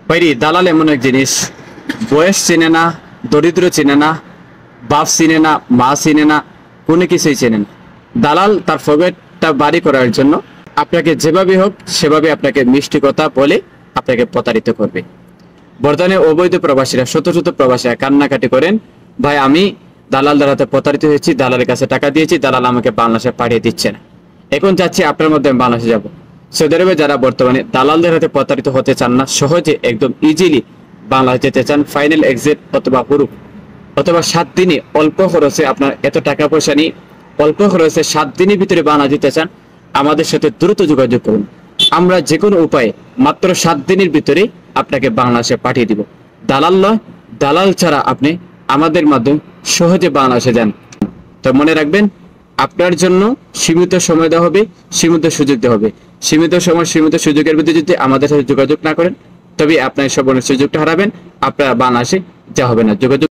ভাইরি দালাল এমন এক জিনিস, বয়স চিনে না, দরিদ্র চিনে না, বাপ চিনে না, মা চিনে না, কোনো কিছুই চেনে না। দালাল তার পকেটটা বাড়ি করার জন্য আপনাকে যেভাবে হোক সেভাবে আপনাকে মিষ্টি কথা বলে আপনাকে প্রতারিত করবে। বর্তমানে অবৈধ প্রবাসীরা, শত শত প্রবাসীরা কান্নাকাটি করেন, ভাই আমি দালালদের হাতে প্রতারিত হয়েছি, দালালের কাছে টাকা দিয়েছি, দালাল আমাকে বাংলাদেশে পাঠিয়ে দিচ্ছে না, এখন যাচ্ছি আপনার মধ্যে আমি বাংলাদেশে যাবো। সৌদি আরবে যারা বর্তমানে দালালদের হাতে প্রতারিত হতে চান না, সহজে একদম ইজিলি বাংলাদেশ যেতে চান, ফাইনাল এক্সিট অথবা হুরুপ অথবা 7 দিনে অল্প খরচে, আপনার এত টাকা পয়সা নেই, অল্প খরচে 7 দিনের ভিতরে বাংলাদেশ যেতে চান, আমাদের সাথে দ্রুত যোগাযোগ করুন। আমরা যে কোনো উপায়ে মাত্র 7 দিনের ভিতরে আপনাকে বাংলাদেশে পাঠিয়ে দিব। দালাল নয়, দালাল ছাড়া আপনি আমাদের মাধ্যমে সহজে বাংলাদেশে যান। তো মনে রাখবেন, আপনার জন্য সীমিত সময় দেওয়া হবে, সীমিত সুযোগ দেওয়া হবে। সীমিত সময় সীমিত সুযোগের ভিতরে যদি আমাদের সাথে যোগাযোগ না করেন, তবে আপনার সব সুযোগটা হারাবেন, আপনার বাংলাদেশে যাওয়া হবে না। যোগাযোগ